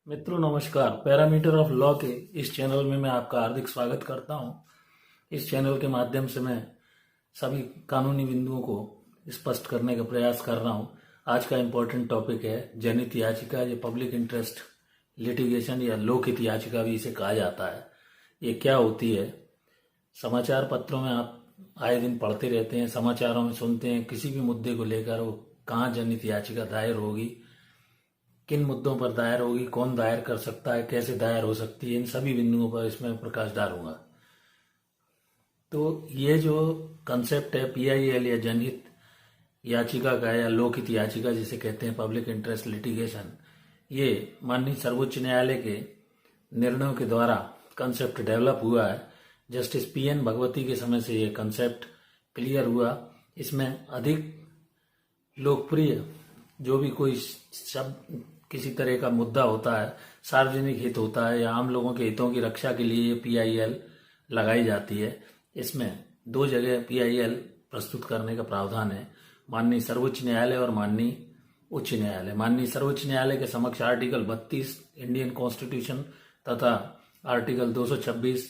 मित्रों नमस्कार। Parameter of law के इस चैनल में मैं आपका हार्दिक स्वागत करता हूं। इस चैनल के माध्यम से मैं सभी कानूनी बिंदुओं को स्पष्ट करने का प्रयास कर रहा हूं। आज का इम्पोर्टेंट टॉपिक है जनहित याचिका या पब्लिक इंटरेस्ट लिटिगेशन या लोकहित याचिका भी इसे कहा जाता है। ये क्या होती है? समाचार पत्रों में आप आए दिन पढ़ते रहते हैं, समाचारों में सुनते हैं, किसी भी मुद्दे को लेकर वो कहाँ जनहित याचिका दायर होगी, किन मुद्दों पर दायर होगी, कौन दायर कर सकता है, कैसे दायर हो सकती है, इन सभी बिंदुओं पर इसमें प्रकाश डालूंगा। तो ये जो कंसेप्ट है पीआईएल या जनहित याचिका का या लोकहित याचिका जिसे कहते हैं पब्लिक इंटरेस्ट लिटिगेशन, ये माननीय सर्वोच्च न्यायालय के निर्णयों के द्वारा कंसेप्ट डेवलप हुआ है। जस्टिस पीएन भगवती के समय से ये कंसेप्ट क्लियर हुआ। इसमें अधिक लोकप्रिय जो भी कोई शब्द किसी तरह का मुद्दा होता है, सार्वजनिक हित होता है या आम लोगों के हितों की रक्षा के लिए ये पीआईएल लगाई जाती है। इसमें दो जगह पीआईएल प्रस्तुत करने का प्रावधान है, माननीय सर्वोच्च न्यायालय और माननीय उच्च न्यायालय। माननीय सर्वोच्च न्यायालय के समक्ष आर्टिकल 32 इंडियन कॉन्स्टिट्यूशन तथा आर्टिकल 226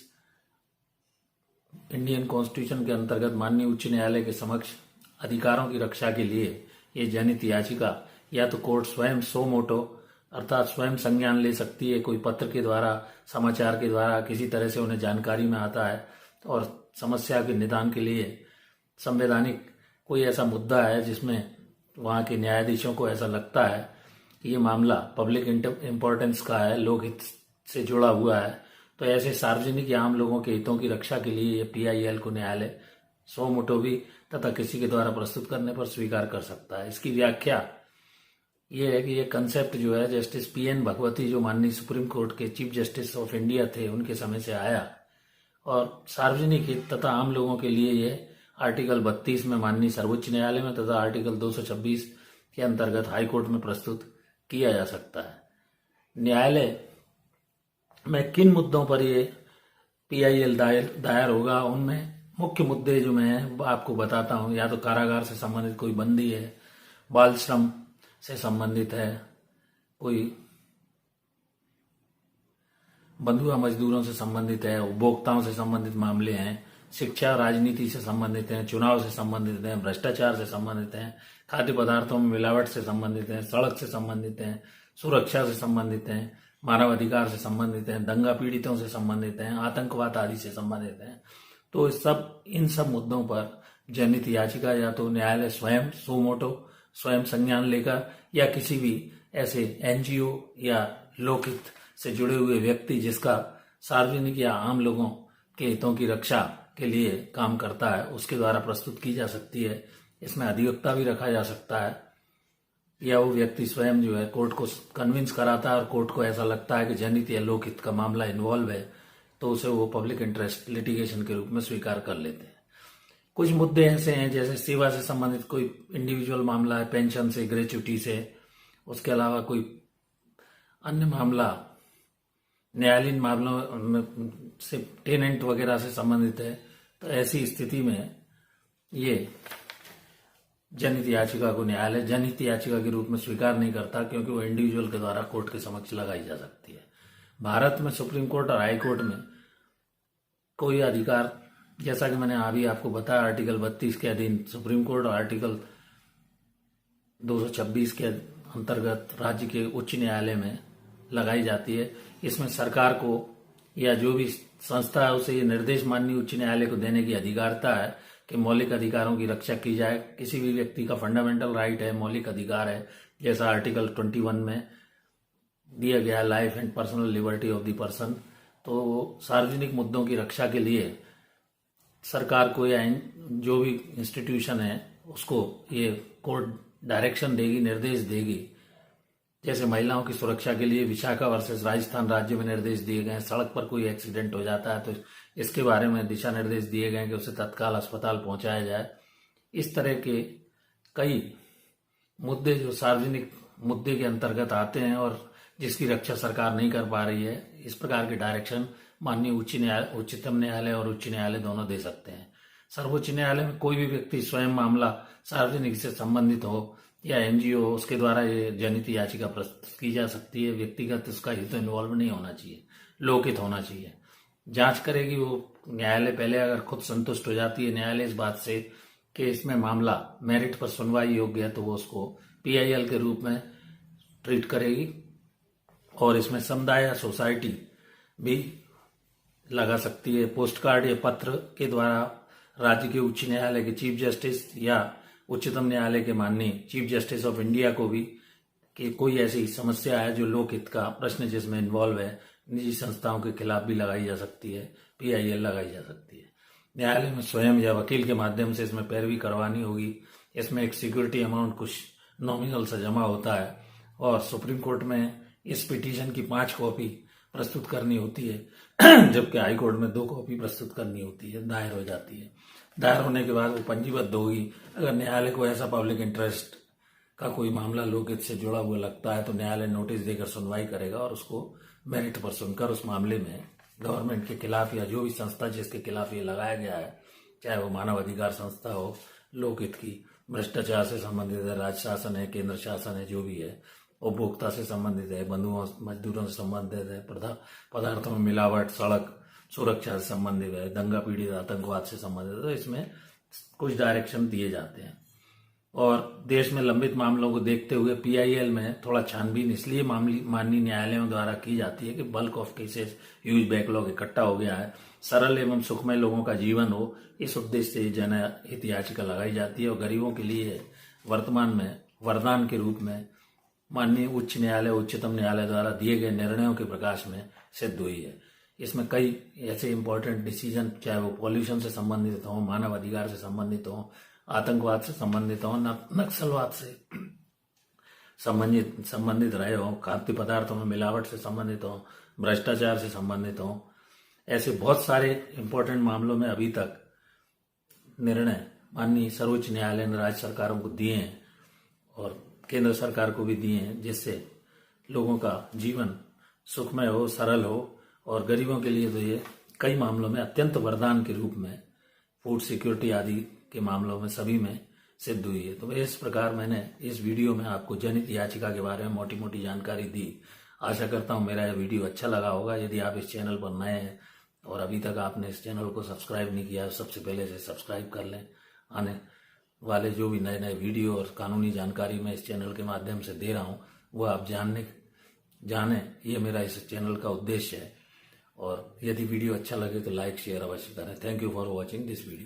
इंडियन कॉन्स्टिट्यूशन के अंतर्गत माननीय उच्च न्यायालय के समक्ष अधिकारों की रक्षा के लिए ये जनहित याचिका या तो कोर्ट स्वयं सो मोटो अर्थात स्वयं संज्ञान ले सकती है, कोई पत्र के द्वारा, समाचार के द्वारा किसी तरह से उन्हें जानकारी में आता है और समस्या के निदान के लिए संवैधानिक कोई ऐसा मुद्दा है जिसमें वहाँ के न्यायाधीशों को ऐसा लगता है कि ये मामला पब्लिक इम्पोर्टेंस का है, लोकहित से जुड़ा हुआ है, तो ऐसे सार्वजनिक या आम लोगों के हितों की रक्षा के लिए पीआईएल को न्यायालय सो मोटो भी तथा किसी के द्वारा प्रस्तुत करने पर स्वीकार कर सकता है। इसकी व्याख्या ये है कि ये कंसेप्ट जो है जस्टिस पीएन भगवती जो माननीय सुप्रीम कोर्ट के चीफ जस्टिस ऑफ इंडिया थे उनके समय से आया और सार्वजनिक हित तथा आम लोगों के लिए ये आर्टिकल 32 में माननीय सर्वोच्च न्यायालय में तथा आर्टिकल 226 के अंतर्गत हाईकोर्ट में प्रस्तुत किया जा सकता है। न्यायालय में किन मुद्दों पर ये पीआईएल दायर होगा, उनमें मुख्य मुद्दे जो मैं आपको बताता हूँ। या तो कारागार से संबंधित कोई बंदी है, बाल श्रम से संबंधित है, कोई बंधुआ मजदूरों से संबंधित है, उपभोक्ताओं से संबंधित मामले हैं, शिक्षा राजनीति से संबंधित हैं, चुनाव से संबंधित हैं, भ्रष्टाचार से संबंधित हैं, खाद्य पदार्थों में मिलावट से संबंधित हैं, सड़क से संबंधित हैं, सुरक्षा से संबंधित हैं, मानवाधिकार से संबंधित हैं, दंगा पीड़ितों से संबंधित हैं, आतंकवाद आदि से संबंधित हैं। तो इन सब मुद्दों पर जनहित याचिका या तो न्यायालय स्वयं सो मोटो स्वयं संज्ञान लेकर या किसी भी ऐसे एनजीओ या लोकहित से जुड़े हुए व्यक्ति जिसका सार्वजनिक या आम लोगों के हितों की रक्षा के लिए काम करता है उसके द्वारा प्रस्तुत की जा सकती है। इसमें अधिवक्ता भी रखा जा सकता है या वो व्यक्ति स्वयं जो है कोर्ट को कन्विंस कराता है और कोर्ट को ऐसा लगता है कि जनहित या लोकहित का मामला इन्वॉल्व है तो उसे वो पब्लिक इंटरेस्ट लिटिगेशन के रूप में स्वीकार कर लेते हैं। कुछ मुद्दे ऐसे हैं जैसे सेवा से संबंधित कोई इंडिविजुअल मामला है, पेंशन से, ग्रेच्युटी से, उसके अलावा कोई अन्य मामला न्यायालयीन मामलों से टेनेंट वगैरह से संबंधित है, तो ऐसी स्थिति में ये जनहित याचिका को न्यायालय जनहित याचिका के रूप में स्वीकार नहीं करता क्योंकि वो इंडिविजुअल के द्वारा कोर्ट के समक्ष लगाई जा सकती है। भारत में सुप्रीम कोर्ट और हाई कोर्ट में कोई अधिकार, जैसा कि मैंने अभी आपको बताया, आर्टिकल 32 के अधीन सुप्रीम कोर्ट और आर्टिकल 226 के अंतर्गत राज्य के उच्च न्यायालय में लगाई जाती है। इसमें सरकार को या जो भी संस्था है उसे ये निर्देश माननीय उच्च न्यायालय को देने की अधिकारिता है कि मौलिक अधिकारों की रक्षा की जाए। किसी भी व्यक्ति का फंडामेंटल राइट है, मौलिक अधिकार है, जैसा आर्टिकल 21 में दिया गया life and personal liberty of the person. तो सार्वजनिक मुद्दों की रक्षा के लिए सरकार को या जो भी इंस्टीट्यूशन है उसको ये कोर्ट डायरेक्शन देगी, निर्देश देगी। जैसे महिलाओं की सुरक्षा के लिए विशाखा वर्सेस राजस्थान राज्य में निर्देश दिए गए हैं, सड़क पर कोई एक्सीडेंट हो जाता है तो इसके बारे में दिशा निर्देश दिए गए हैं कि उसे तत्काल अस्पताल पहुंचाया जाए। इस तरह के कई मुद्दे जो सार्वजनिक मुद्दे के अंतर्गत आते हैं और जिसकी रक्षा सरकार नहीं कर पा रही है, इस प्रकार के डायरेक्शन माननीय उच्चतम न्यायालय और उच्च न्यायालय दोनों दे सकते हैं। सर्वोच्च न्यायालय में कोई भी व्यक्ति स्वयं मामला सार्वजनिक से संबंधित हो या एनजीओ उसके द्वारा ये जनहित याचिका प्रस्तुत की जा सकती है। व्यक्तिगत उसका हित तो इन्वॉल्व नहीं होना चाहिए, लोकहित होना चाहिए। जांच करेगी वो न्यायालय पहले, अगर खुद संतुष्ट हो जाती है न्यायालय इस बात से कि इसमें मामला मेरिट पर सुनवाई योग्य है, तो वो उसको पीआईएल के रूप में ट्रीट करेगी और इसमें समुदाय या सोसाइटी भी लगा सकती है। पोस्ट कार्ड या पत्र के द्वारा राज्य के उच्च न्यायालय के चीफ जस्टिस या उच्चतम न्यायालय के माननीय चीफ जस्टिस ऑफ इंडिया को भी कि कोई ऐसी समस्या है जो लोकहित का प्रश्न जिसमें इन्वॉल्व है, निजी संस्थाओं के खिलाफ भी लगाई जा सकती है, पीआईएल लगाई जा सकती है। न्यायालय में स्वयं या वकील के माध्यम से इसमें पैरवी करवानी होगी। इसमें एक सिक्योरिटी अमाउंट कुछ नॉमिनल से जमा होता है और सुप्रीम कोर्ट में इस पिटीशन की 5 कॉपी प्रस्तुत करनी होती है, जबकि हाई कोर्ट में 2 कॉपी प्रस्तुत करनी होती है, दायर हो जाती है। दायर होने के बाद वो पंजीबद्ध होगी। अगर न्यायालय को ऐसा पब्लिक इंटरेस्ट का कोई मामला लोकहित से जुड़ा हुआ लगता है तो न्यायालय नोटिस देकर सुनवाई करेगा और उसको मेरिट पर सुनकर उस मामले में गवर्नमेंट के खिलाफ या जो भी संस्था जिसके खिलाफ ये लगाया गया है, चाहे वो मानव अधिकार संस्था हो, लोकहित की, भ्रष्टाचार से संबंधित है, राज्य शासन है, केंद्र शासन है, जो भी है, उपभोक्ता से संबंधित है, बंधुओं मजदूरों से संबंधित है, पदार्थों में मिलावट, सड़क सुरक्षा से संबंधित है, दंगा पीड़ित आतंकवाद से संबंधित है, तो इसमें कुछ डायरेक्शन दिए जाते हैं। और देश में लंबित मामलों को देखते हुए पीआईएल में थोड़ा छानबीन इसलिए माननीय न्यायालयों द्वारा की जाती है कि bulk of cases, huge backlog इकट्ठा हो गया है, सरल एवं सुखमय लोगों का जीवन हो, इस उद्देश्य से जनहित याचिका लगाई जाती है और गरीबों के लिए वर्तमान में वरदान के रूप में माननीय उच्च न्यायालय, उच्चतम न्यायालय द्वारा दिए गए निर्णयों के प्रकाश में सिद्ध हुई है। इसमें कई ऐसे इंपॉर्टेंट डिसीजन, चाहे वो पॉल्यूशन से संबंधित हो, मानव अधिकार से संबंधित हो, आतंकवाद से संबंधित हो, नक्सलवाद से संबंधित रहे हो, खाद्य पदार्थों में मिलावट से संबंधित हो, भ्रष्टाचार से संबंधित हो, ऐसे बहुत सारे इंपॉर्टेंट मामलों में अभी तक निर्णय माननीय सर्वोच्च न्यायालय ने राज्य सरकारों को दिए हैं और केंद्र सरकार को भी दिए हैं, जिससे लोगों का जीवन सुखमय हो, सरल हो और गरीबों के लिए तो ये कई मामलों में अत्यंत वरदान के रूप में, फूड सिक्योरिटी आदि के मामलों में सभी में सिद्ध हुई है। तो इस प्रकार मैंने इस वीडियो में आपको जनहित याचिका के बारे में मोटी मोटी जानकारी दी। आशा करता हूँ मेरा यह वीडियो अच्छा लगा होगा। यदि आप इस चैनल पर नए हैं और अभी तक आपने इस चैनल को सब्सक्राइब नहीं किया, सबसे पहले से सब्सक्राइब कर लें। आने वाले जो भी नए नए वीडियो और कानूनी जानकारी मैं इस चैनल के माध्यम से दे रहा हूँ वो आप जाने ये मेरा इस चैनल का उद्देश्य है। और यदि वीडियो अच्छा लगे तो लाइक शेयर अवश्य करें। Thank you for watching this video.